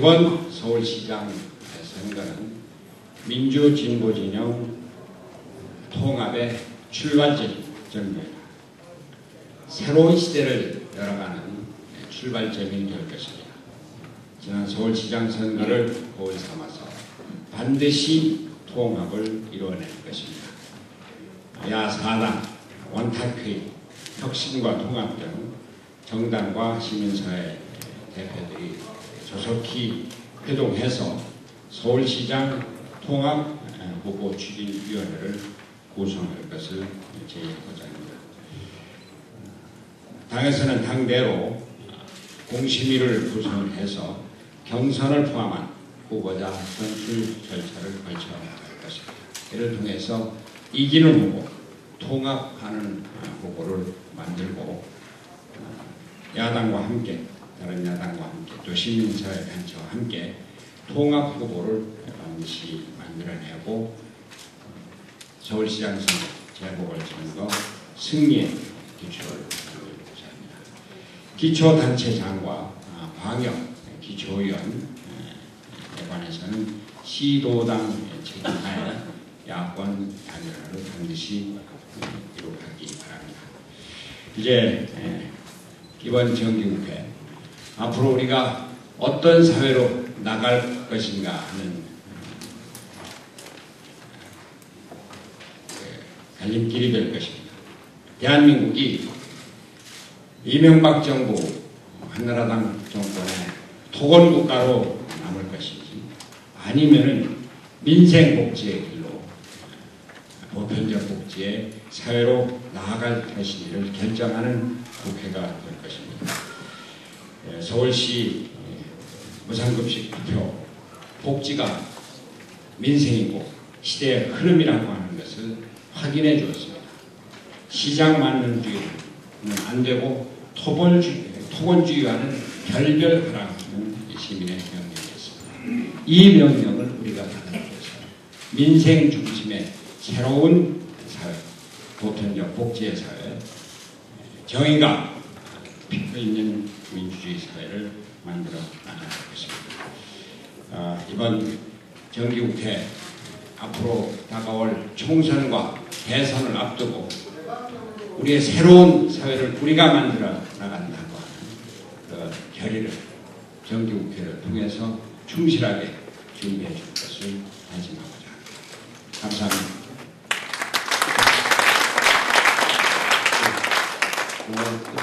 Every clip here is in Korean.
이번 서울시장 선거는 민주진보진영 통합의 출발점입니다. 새로운 시대를 열어가는 출발점이 될 것입니다. 지난 서울시장 선거를 거울 삼아서 반드시 통합을 이루어낼 것입니다. 야사당, 원탁회, 혁신과 통합 등 정당과 시민사회 대표들이 조속히 회동해서 서울시장 통합 후보 추진위원회를 구성할 것을 제의하고자 합니다. 당에서는 당대로 공심위를 구성해서 경선을 포함한 후보자 선출 절차를 거쳐갈 것입니다. 이를 통해서 이기는 후보, 통합하는 후보를 만들고 야당과 함께, 다른 야당과 함께, 또 시민사회 단체와 함께 통합 후보를 반드시 만들어내고 서울시장 선거, 재보궐선거 승리의 기초를 만들고자 합니다. 기초단체장과 광역 기초위원에 관해서는 시도당 책임하에 야권 단일화를 반드시 이루어가기 바랍니다. 이제 이번 정기국회 앞으로 우리가 어떤 사회로 나갈 것인가 하는 갈림길이 될 것입니다. 대한민국이 이명박 정부, 한나라당 정권의 토건국가로 남을 것인지 아니면은 민생복지의 길로 보편적 복지의 사회로 나아갈 것인지를 결정하는 국회가 될 것입니다. 서울시 무상급식 투표, 복지가 민생이고 시대의 흐름이라고 하는 것을 확인해 주었습니다. 시장 만능주의는 안 되고 토건주의와는 결별하라는 시민의 명령이었습니다. 이 명령을 우리가 받아들여서 민생 중심의 새로운 사회, 보편적 복지의 사회, 정의가 피어 있는 민주주의 사회를 만들어 나갈 것입니다. 이번 정기국회 앞으로 다가올 총선과 대선을 앞두고 우리의 새로운 사회를 우리가 만들어 나간다고 하는 그 결의를 정기국회를 통해서 충실하게 준비해 줄 것을 다짐하고자 합니다. 감사합니다.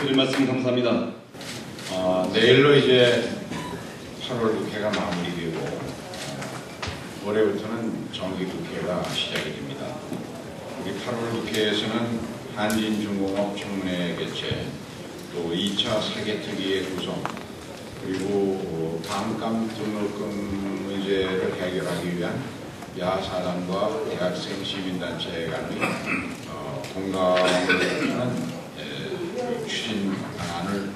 드릴 말씀 감사합니다. 내일로 이제 8월 국회가 마무리되고 올해부터는 정기국회가 시작이 됩니다. 우리 8월 국회에서는 한진중공업 청문회 개최, 또 2차 사개특위의 구성, 그리고 반감 등록금 문제를 해결하기 위한 야사당과 대학생 시민단체 간의 공감을 하는 추진 방안을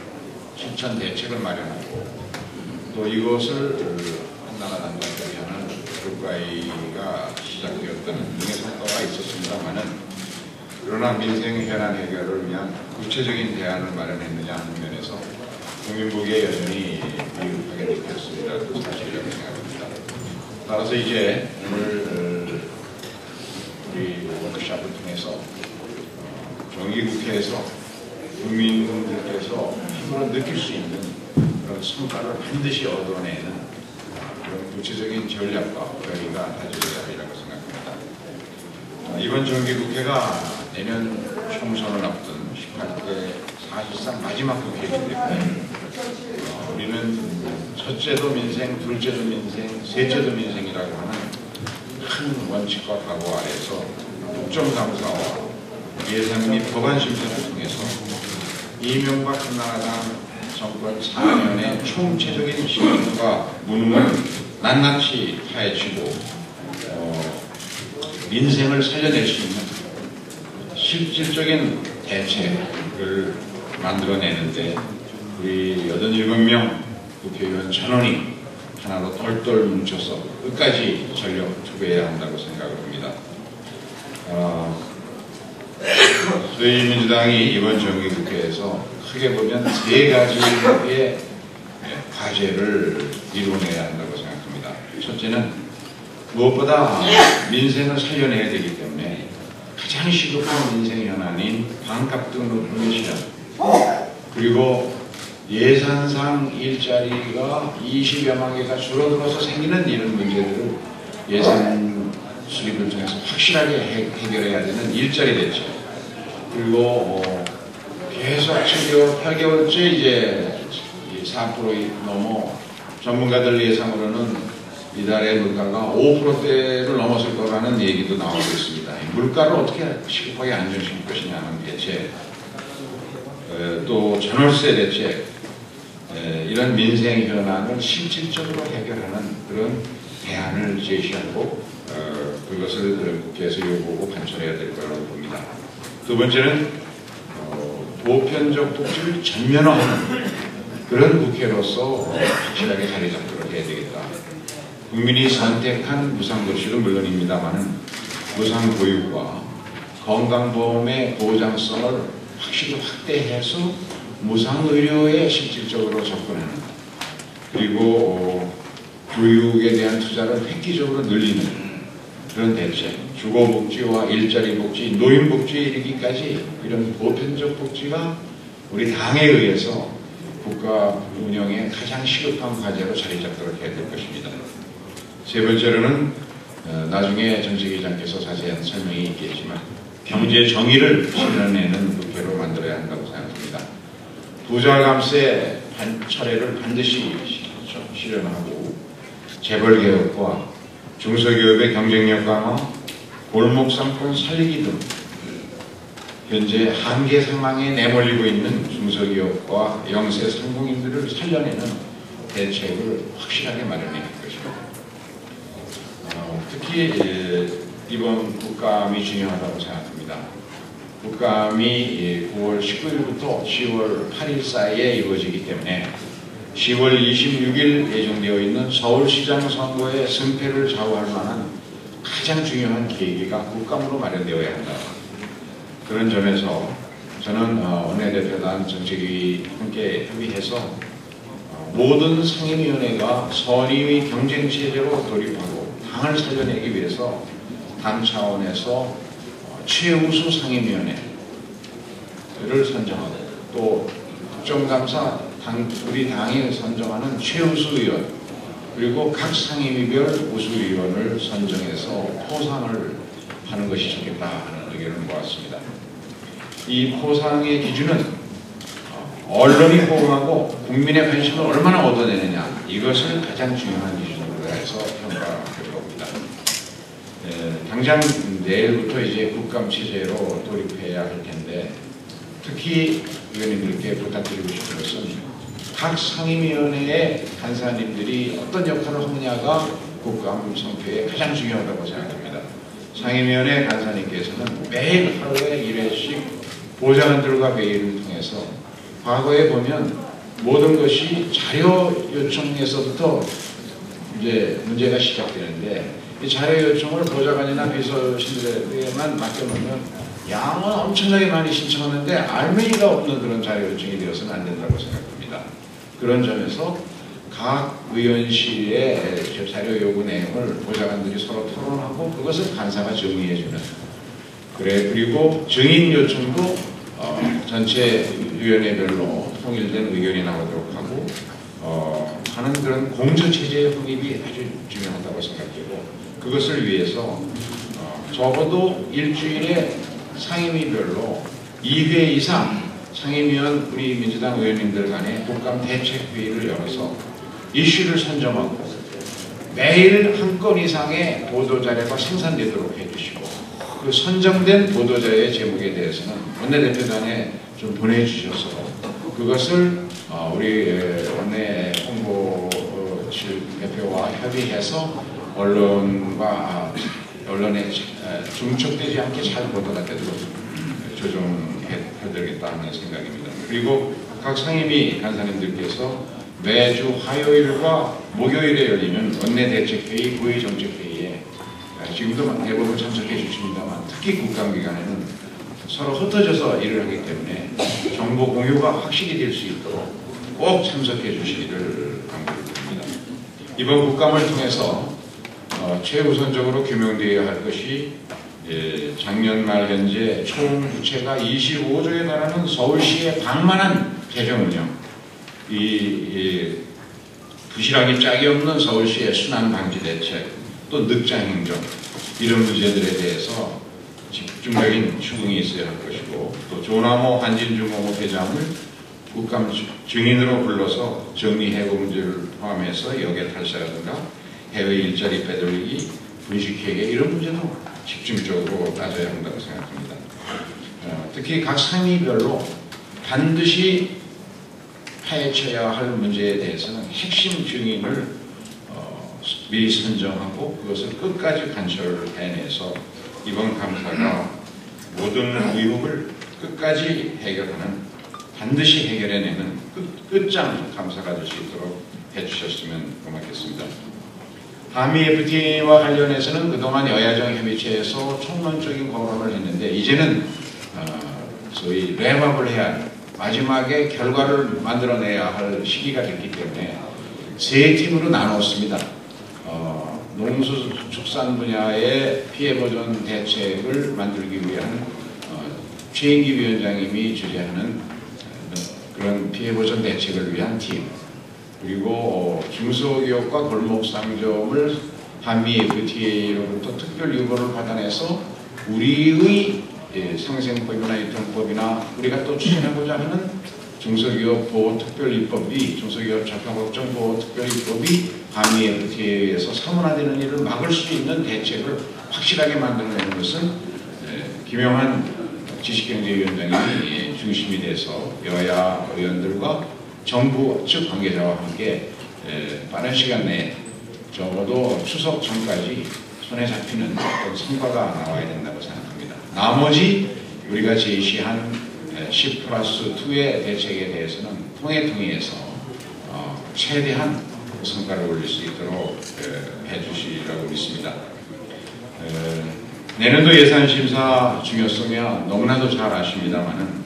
실천 대책을 마련하고 또 이것을 한나라당과 협의하는 국가회의가 시작되었다는 등의 성과가 있었습니다만은 그러나 민생 현안 해결을 위한 구체적인 대안을 마련했느냐 하는 면에서 국민보기에 여전히 미흡하게 느꼈습니다. 그 사실이라고 생각합니다. 따라서 이제 오늘 우리 워크숍을 통해서 정기국회에서 국민들께서 힘으로 느낄 수 있는 그런 성과를 반드시 얻어내는 그런 구체적인 전략과 결의가 다져져야 하리라고 생각합니다. 이번 정기국회가 내년 총선을 앞둔 18대 사실상 마지막 국회이기 때문에 우리는 첫째도 민생, 둘째도 민생, 셋째도 민생이라고 하는 큰 원칙과 각오 아래서 국정감사와 예산 및 법안 심사를 통해서 이명박 한나라당 정권 4년의 총체적인 시민과 문문을 낱낱이 파헤치고 민생을 살려낼 수 있는 실질적인 대책을 만들어내는데 우리 87명 국회의원 전원이 하나로 똘똘 뭉쳐서 끝까지 전력 투구해야 한다고 생각을 합니다. 저희 민주당이 이번 정기국회에서 크게 보면 세 가지의 과제를 이루어내야 한다고 생각합니다. 첫째는 무엇보다 민생을 살려내야 되기 때문에 가장 시급한 민생 현안인 반값 등 높은 시장, 그리고 예산상 일자리가 20여만 개가 줄어들어서 생기는 이런 문제들을 예산 수립을 통해서 확실하게 해결해야 되는 일자리 대책, 그리고 계속 7개월, 8개월째 이제 4% 넘어 전문가들 예상으로는 이달의 물가가 5%대를 넘었을 거라는 얘기도 나오고 있습니다. 물가를 어떻게 시급하게 안정시킬 것이냐는 대책, 또 전월세 대책, 이런 민생 현안을 실질적으로 해결하는 그런 대안을 제시하고 그것을 국회에서 요구하고 관철해야 될 거라고 봅니다. 두 번째는 보편적 복지를 전면화하는 그런 국회로서 확실하게 자리 잡도록 해야 되겠다. 국민이 선택한 무상급식은 물론입니다만 무상보육과 건강보험의 보장성을 확실히 확대해서 무상의료에 실질적으로 접근하는, 그리고 교육에 대한 투자를 획기적으로 늘리는 그런 대책, 주거복지와 일자리복지, 노인복지에 이르기까지 이런 보편적 복지가 우리 당에 의해서 국가 운영의 가장 시급한 과제로 자리 잡도록 해야 될 것입니다. 세 번째로는 나중에 정책위장께서 자세한 설명이 있겠지만 경제 정의를 실현해내는 국회로 만들어야 한다고 생각합니다. 부자 감세 철회를 반드시 실현하고 재벌개혁과 중소기업의 경쟁력 강화, 골목상권 살리기 등 현재 한계 상황에 내몰리고 있는 중소기업과 영세 상공인들을 살려내는 대책을 확실하게 마련해야 할 것입니다. 특히 이번 국감이 중요하다고 생각합니다. 국감이 9월 19일부터 10월 8일 사이에 이루어지기 때문에 10월 26일 예정되어 있는 서울시장 선거의 승패를 좌우할 만한 가장 중요한 계기가 국감으로 마련되어야 한다. 그런 점에서 저는 원내대표단 정책위 함께 협의해서 모든 상임위원회가 선임위 경쟁체제로 돌입하고 당을 살려내기 위해서 당 차원에서 최우수 상임위원회를 선정하고 또 국정감사 우리 당이 선정하는 최우수 의원, 그리고 각 상임위별 우수위원을 선정해서 포상을 하는 것이 좋겠다 하는 의견을 모았습니다. 이 포상의 기준은 언론이 호응하고 국민의 관심을 얼마나 얻어내느냐, 이것을 가장 중요한 기준으로 해서 평가할 겁니다. 당장 내일부터 이제 국감 체제로 돌입해야 할 텐데 특히 의원님들께 부탁드리고 싶은 것은 각 상임위원회의 간사님들이 어떤 역할을 하느냐가 국감 성패에 가장 중요하다고 생각합니다. 상임위원회 간사님께서는 매일 하루에 1회씩 보좌관들과 회의를 통해서 과거에 보면 모든 것이 자료 요청에서부터 이제 문제가 시작되는데 이 자료 요청을 보좌관이나 비서실에게만 맡겨놓으면 양은 엄청나게 많이 신청하는데 알맹이가 없는 그런 자료 요청이 되어서는 안 된다고 생각합니다. 그런 점에서 각 의원실의 자료 요구 내용을 보좌관들이 서로 토론하고 그것을 간사가 정리해주는, 그리고 증인 요청도 전체 위원회별로 통일된 의견이 나오도록 하고 하는 그런 공조체제의 확립이 아주 중요하다고 생각되고, 그것을 위해서 적어도 일주일에 상임위별로 2회 이상 상임위원 우리 민주당 의원님들 간에 국감 대책회의를 열어서 이슈를 선정하고 매일 한 건 이상의 보도자료가 생산되도록 해주시고 그 선정된 보도자료의 제목에 대해서는 원내대표단에 좀 보내주셔서 그것을 우리 원내 홍보실 대표와 협의해서 언론에 중첩되지 않게 잘 보도가 되도록 조정해드리겠다 하는 생각입니다. 그리고 각 상임위 간사님들께서 매주 화요일과 목요일에 열리는 원내대책회의, 고위정책회의에 지금도 대부분 참석해 주십니다만 특히 국감기간에는 서로 흩어져서 일을 하기 때문에 정보 공유가 확실히 될 수 있도록 꼭 참석해 주시기를 강조드립니다. 이번 국감을 통해서 최우선적으로 규명되어야 할 것이 작년 말 현재 총 부채가 25조에 달하는 서울시의 방만한 재정운영, 부실하기 짝이 없는 서울시의 순환 방지 대책, 또 늑장 행정, 이런 문제들에 대해서 집중적인 추궁이 있어야 할 것이고, 또 조남호 한진중공업 회장을 국감 증인으로 불러서 정리해고 문제를 포함해서 역외 탈세라든가 해외 일자리 빼돌리기, 분식회계 이런 문제도 집중적으로 따져야 한다고 생각합니다. 특히 각 상임위별로 반드시 파헤쳐야 할 문제에 대해서는 핵심 증인을 미리 선정하고 그것을 끝까지 관철해내서 이번 감사가 모든 의혹을 끝까지 해결하는, 반드시 해결해내는 끝장 감사가 될 수 있도록 해주셨으면 고맙겠습니다. 한미 FTA와 관련해서는 그동안 여야정 협의체에서 총론적인 거론을 했는데, 이제는 소위 랩업을 해야 할, 마지막에 결과를 만들어내야 할 시기가 됐기 때문에 세 팀으로 나눴습니다. 농수축산 분야의 피해보전 대책을 만들기 위한 최인기 위원장님이 주재하는 그런 피해보전 대책을 위한 팀, 그리고 중소기업과 골목상점을 한미 FTA로부터 특별 유보를 받아내서 우리의 상생법이나 유통법이나 우리가 또 추진하고자 하는 중소기업 보호특별입법이, 중소기업 적합업종 보호특별입법이 한미 FTA에서 사문화되는 일을 막을 수 있는 대책을 확실하게 만들어내는 것은 김영한 지식경제위원장이 중심이 돼서 여야 의원들과 정부 측 관계자와 함께 빠른 시간 내에 적어도 추석 전까지 손에 잡히는 어떤 성과가 나와야 된다고 생각합니다. 나머지 우리가 제시한 10+2의 대책에 대해서는 통해서 최대한 성과를 올릴 수 있도록 해주시라고 믿습니다. 내년도 예산심사 중요성이야 너무나도 잘 아십니다만은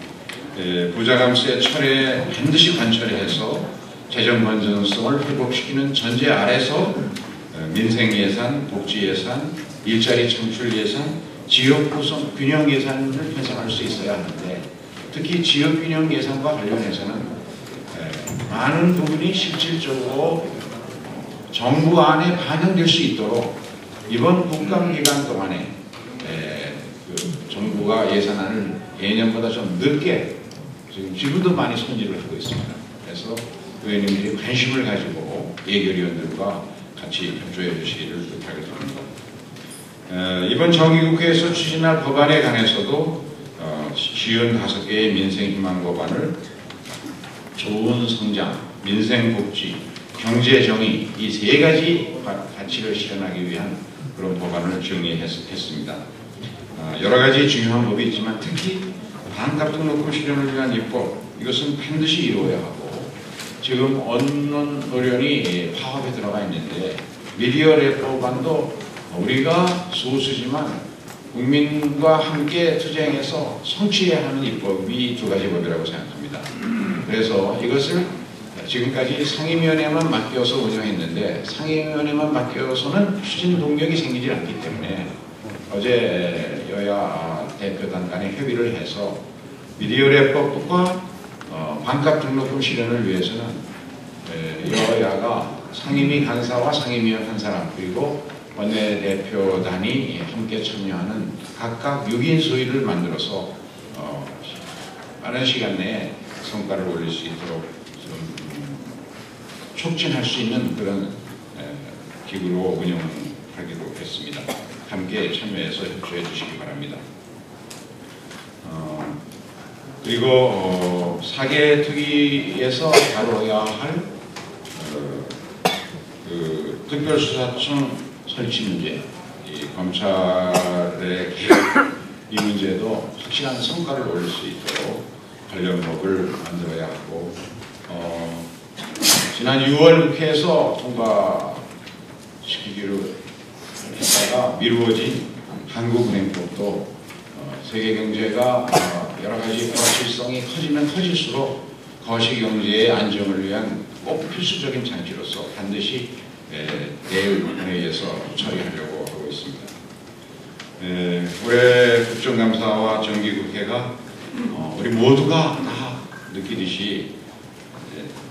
부자감세 철회 반드시 관철해서 재정 건전성을 회복시키는 전제 아래서 민생예산, 복지예산, 일자리 창출 예산, 지역구성 균형 예산을 편성할 수 있어야 하는데, 특히 지역균형 예산과 관련해서는 많은 부분이 실질적으로 정부 안에 반영될 수 있도록 이번 국감 기간 동안에 정부가 예산안을 예년보다 좀 늦게 지금도 많이 손질을 하고 있습니다. 그래서 의원님들이 관심을 가지고 예결위원들과 같이 협조해 주시기를 부탁드립니다. 이번 정기국회에서 추진할 법안에 관해서도 55개의 민생희망 법안을 좋은 성장, 민생복지, 경제정의 이 세 가지 가치를 실현하기 위한 그런 법안을 정리했습니다. 여러 가지 중요한 법이 있지만 특히 반값 등록금 실현을 위한 입법, 이것은 반드시 이루어야 하고, 지금 언론 노련이 파업에 들어가 있는데 미디어 랩법안도 우리가 소수지만 국민과 함께 투쟁해서 성취해야 하는 입법이 두 가지 법이라고 생각합니다. 그래서 이것을 지금까지 상임위원회만 맡겨서 운영했는데, 상임위원회만 맡겨서는 추진 동력이 생기지 않기 때문에 어제 여야 대표단 간에 협의를 해서 미디어 랩법과 반값 등록금 실현을 위해서는 여야가 상임위 간사와 상임위원 한 사람, 그리고 원내대표단이 함께 참여하는 각각 6인 소위를 만들어서 빠른 시간 내에 성과를 올릴 수 있도록 좀 촉진할 수 있는 그런 기구로 운영하기로 했습니다. 함께 참여해서 협조해 주시기 바랍니다. 그리고 사개특위에서 다뤄야 할 그 특별수사청 설치 문제, 이 검찰의 개혁 이 문제도 확실한 성과를 올릴 수 있도록 관련 법을 만들어야 하고, 지난 6월 국회에서 통과시키기로 했다가 미루어진 한국은행법도 세계 경제가 여러 가지 불확실성이 커지면 커질수록 거시경제의 안정을 위한 꼭 필수적인 장치로서 반드시 내일 본회의에서 처리하려고 하고 있습니다. 올해 국정감사와 정기국회가 우리 모두가 다 느끼듯이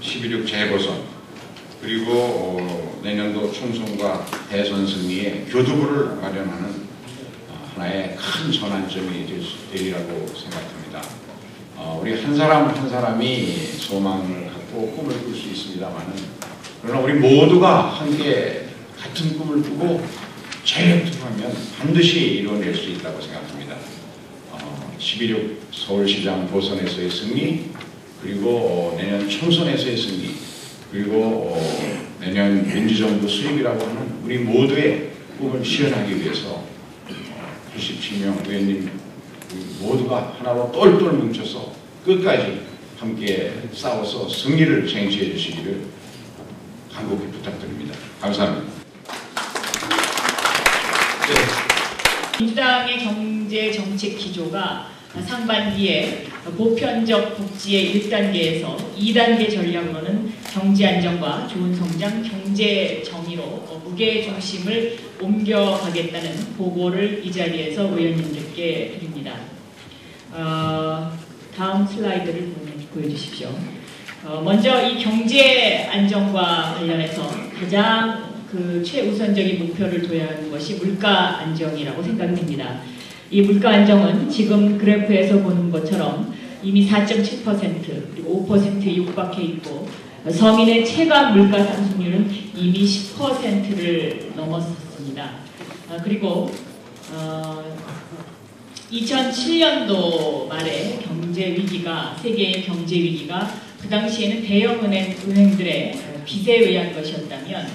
11.6 재보선 그리고 내년도 총선과 대선 승리에 교두보를 마련하는 하나의 큰 전환점이 되리라고 생각합니다. 우리 한 사람 한 사람이 소망을 갖고 꿈을 꿀 수 있습니다만은 그러나 우리 모두가 함께 같은 꿈을 꾸고 전력투하면 반드시 이루어낼 수 있다고 생각합니다. 11.6 서울시장 보선에서의 승리, 그리고 내년 총선에서의 승리, 그리고 내년 민주정부 수립이라고 하는 우리 모두의 꿈을 실현하기 위해서 87명 의원님 모두가 하나로 똘똘 뭉쳐서 끝까지 함께 싸워서 승리를 쟁취해 주시기를 간곡히 부탁드립니다. 감사합니다. 민주당의 경제 정책 기조가 상반기에 보편적 복지의 1단계에서 2단계 전략으로는 경제 안정과 좋은 성장, 경제 정의로 무게 중심을 옮겨가겠다는 보고를 이 자리에서 의원님들께 드립니다. 다음 슬라이드를 보여주십시오. 먼저 이 경제 안정과 관련해서 가장 최우선적인 목표를 둬야 하는 것이 물가 안정이라고 생각됩니다. 이 물가 안정은 지금 그래프에서 보는 것처럼 이미 4.7% 그리고 5%에 육박해 있고 서민의 체감 물가 상승률은 이미 10%를 넘었습니다. 그리고 2007년도 말에 세계의 경제 위기가 그 당시에는 대형 은행들의 빚에 의한 것이었다면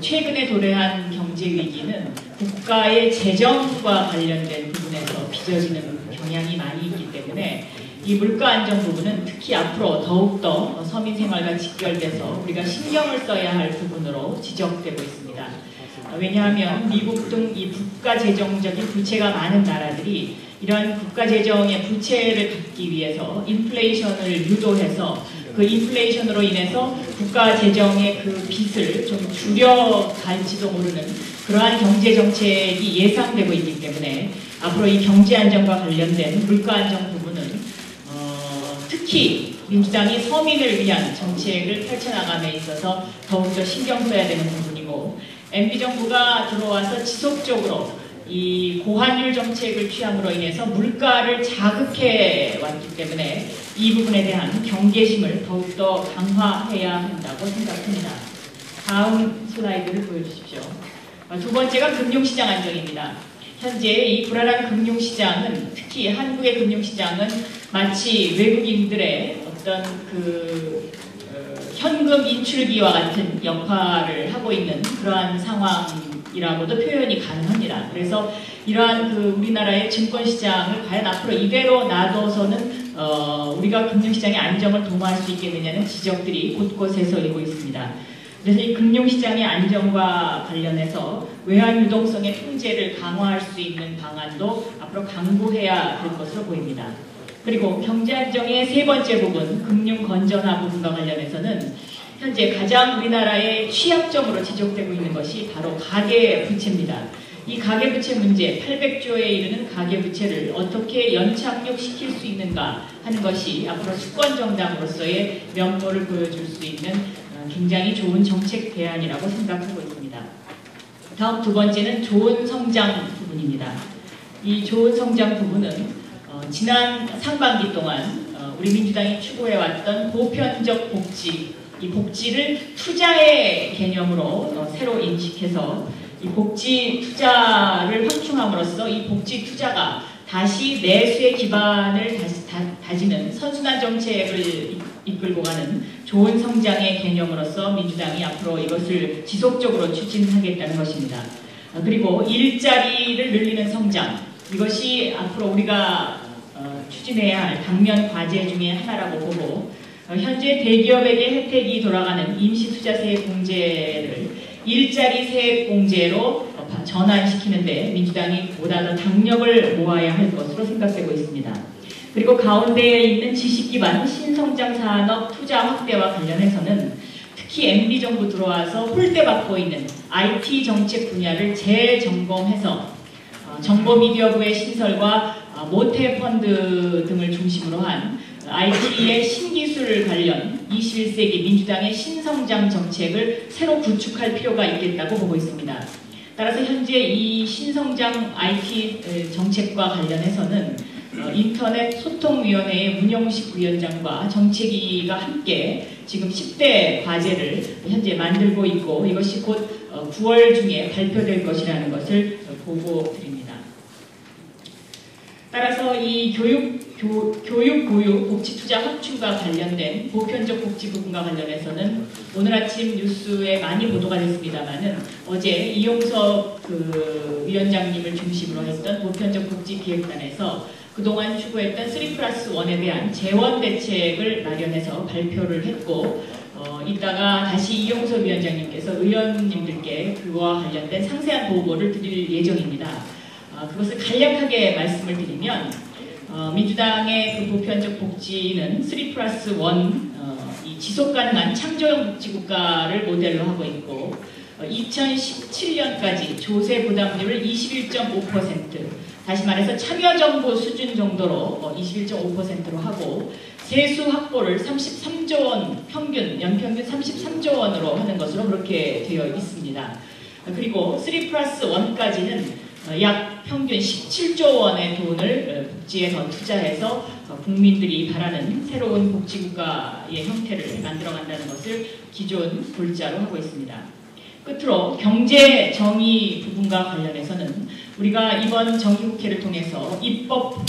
최근에 도래한 경제 위기는 국가의 재정과 관련된 부분에서 빚어지는 경향이 많이 있기 때문에 이 물가 안정 부분은 특히 앞으로 더욱더 서민 생활과 직결돼서 우리가 신경을 써야 할 부분으로 지적되고 있습니다. 왜냐하면 미국 등 이 국가 재정적인 부채가 많은 나라들이 이러한 국가 재정의 부채를 갚기 위해서 인플레이션을 유도해서 그 인플레이션으로 인해서 국가 재정의 그 빚을 좀 줄여갈지도 모르는 그러한 경제 정책이 예상되고 있기 때문에 앞으로 이 경제 안정과 관련된 물가 안정 부분은 특히 민주당이 서민을 위한 정책을 펼쳐나감에 있어서 더욱더 신경 써야 되는 부분이고 MB정부가 들어와서 지속적으로 이 고환율 정책을 취함으로 인해서 물가를 자극해 왔기 때문에 이 부분에 대한 경계심을 더욱더 강화해야 한다고 생각합니다. 다음 슬라이드를 보여주십시오. 두 번째가 금융시장 안정입니다. 현재 이 불안한 금융시장은 특히 한국의 금융시장은 마치 외국인들의 어떤 현금 인출기와 같은 역할을 하고 있는 그러한 상황이라고도 표현이 가능합니다. 그래서 이러한 우리나라의 증권시장을 과연 앞으로 이대로 놔둬서는 우리가 금융시장의 안정을 도모할 수 있겠느냐는 지적들이 곳곳에서 일고 있습니다. 그래서 이 금융시장의 안정과 관련해서 외환 유동성의 통제를 강화할 수 있는 방안도 앞으로 강구해야 될 것으로 보입니다. 그리고 경제 안정의 세 번째 부분, 금융 건전화 부분과 관련해서는 현재 가장 우리나라의 취약점으로 지적되고 있는 것이 바로 가계부채입니다. 이 가계부채 문제, 800조에 이르는 가계부채를 어떻게 연착륙시킬 수 있는가 하는 것이 앞으로 수권정당으로서의 면모를 보여줄 수 있는 굉장히 좋은 정책 대안이라고 생각하고 있습니다. 다음 두 번째는 좋은 성장 부분입니다. 이 좋은 성장 부분은 지난 상반기 동안 우리 민주당이 추구해왔던 보편적 복지, 이 복지를 투자의 개념으로 새로 인식해서 이 복지 투자를 확충함으로써 이 복지 투자가 다시 내수의 기반을 다지는 선순환 정책을 이끌고 가는 좋은 성장의 개념으로서 민주당이 앞으로 이것을 지속적으로 추진하겠다는 것입니다. 그리고 일자리를 늘리는 성장, 이것이 앞으로 우리가 추진해야 할 당면 과제 중에 하나라고 보고 현재 대기업에게 혜택이 돌아가는 임시투자세 공제를 일자리 세액 공제로 전환시키는데 민주당이 보다 더 당력을 모아야 할 것으로 생각되고 있습니다. 그리고 가운데에 있는 지식기반 신성장 산업 투자 확대와 관련해서는 특히 MB 정부 들어와서 홀대받고 있는 IT 정책 분야를 재점검해서 정보미디어부의 신설과 모태펀드 등을 중심으로 한 IT의 신기술 관련 21세기 민주당의 신성장 정책을 새로 구축할 필요가 있겠다고 보고 있습니다. 따라서 현재 이 신성장 IT 정책과 관련해서는 인터넷 소통위원회의 문영식 위원장과 정책위가 함께 지금 10대 과제를 현재 만들고 있고 이것이 곧 9월 중에 발표될 것이라는 것을 보고드립니다. 따라서 이 교육, 보육, 복지 투자 확충과 관련된 보편적 복지 부분과 관련해서는 오늘 아침 뉴스에 많이 보도가 됐습니다만은 어제 이용섭 위원장님을 중심으로 했던 보편적 복지 기획단에서 그동안 추구했던 3+1에 대한 재원 대책을 마련해서 발표를 했고 이따가 다시 이용섭 위원장님께서 의원님들께 그와 관련된 상세한 보고를 드릴 예정입니다. 그것을 간략하게 말씀을 드리면 민주당의 그 보편적 복지는 3+1 이 지속가능한 창조형 복지국가를 모델로 하고 있고 2017년까지 조세 부담률을 21.5%, 다시 말해서 참여정부 수준 정도로 21.5%로 하고 세수 확보를 33조 원 평균, 연평균 33조 원으로 하는 것으로 그렇게 되어 있습니다. 그리고 3+1까지는 약 평균 17조 원의 돈을 복지에 더 투자해서 국민들이 바라는 새로운 복지국가의 형태를 만들어간다는 것을 기존 골자로 하고 있습니다. 끝으로 경제 정의 부분과 관련해서는 우리가 이번 정기국회를 통해서 입법화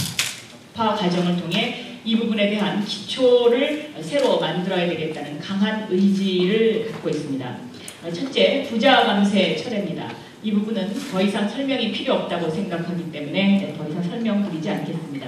과정을 통해 이 부분에 대한 기초를 새로 만들어야 되겠다는 강한 의지를 갖고 있습니다. 첫째, 부자 감세 철회입니다. 이 부분은 더 이상 설명이 필요 없다고 생각하기 때문에 더 이상 설명드리지 않겠습니다.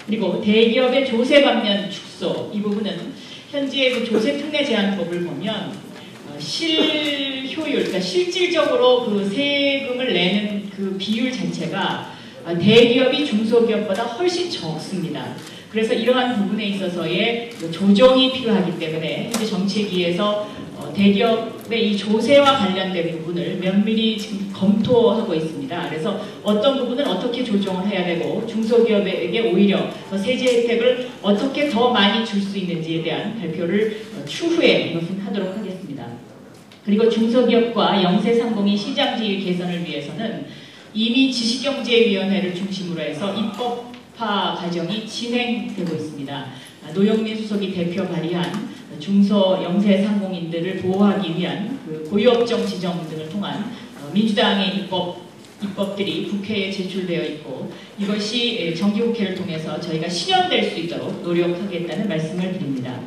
그리고 대기업의 조세 감면 축소, 이 부분은 현재 그 조세 특례 제한법을 보면 실효율, 그러니까 실질적으로 그 세금을 내는 그 비율 자체가 대기업이 중소기업보다 훨씬 적습니다. 그래서 이러한 부분에 있어서의 조정이 필요하기 때문에 현재 정책위에서 대기업의 이 조세와 관련된 부분을 면밀히 지금 검토하고 있습니다. 그래서 어떤 부분을 어떻게 조정을 해야 되고 중소기업에게 오히려 세제 혜택을 어떻게 더 많이 줄 수 있는지에 대한 발표를 추후에 이것은 하도록 하겠습니다. 그리고 중소기업과 영세상공인 시장지위 개선을 위해서는 이미 지식경제위원회를 중심으로 해서 입법화 과정이 진행되고 있습니다. 노영민 수석이 대표 발의한 중소 영세상공인들을 보호하기 위한 그 고유업종 지정 등을 통한 민주당의 입법들이 국회에 제출되어 있고 이것이 정기국회를 통해서 저희가 실현될 수 있도록 노력하겠다는 말씀을 드립니다.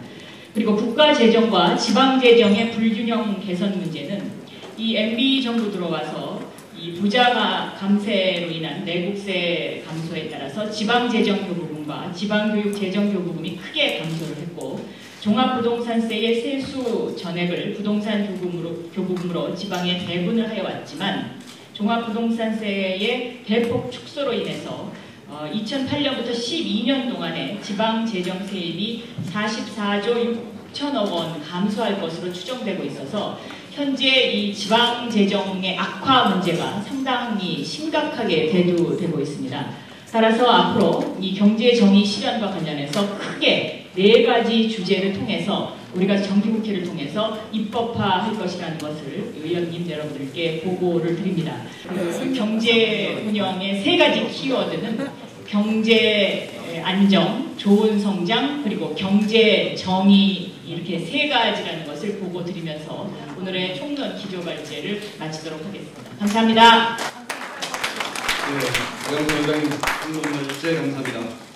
그리고 국가재정과 지방재정의 불균형 개선 문제는 이 MB 정부 들어와서 이 부자 감세로 인한 내국세 감소에 따라서 지방재정 교부금과 지방교육 재정 교부금이 크게 감소를 했고 종합부동산세의 세수 전액을 부동산 교부금으로 지방에 배분을 하여 왔지만 종합부동산세의 대폭 축소로 인해서 2008년부터 12년 동안에 지방재정 세입이 44조 6천억 원 감소할 것으로 추정되고 있어서 현재 이 지방재정의 악화 문제가 상당히 심각하게 대두되고 있습니다. 따라서 앞으로 이 경제정의 실현과 관련해서 크게 4가지 주제를 통해서 우리가 정기국회를 통해서 입법화할 것이라는 것을 의원님 여러분들께 보고를 드립니다. 경제 운영의 3가지 키워드는 경제 안정, 좋은 성장, 그리고 경제 정의 이렇게 3가지라는 것을 보고 드리면서 오늘의 총론 기조발제를 마치도록 하겠습니다. 감사합니다. 네, 고영수 위원장님 총론 발제 감사합니다.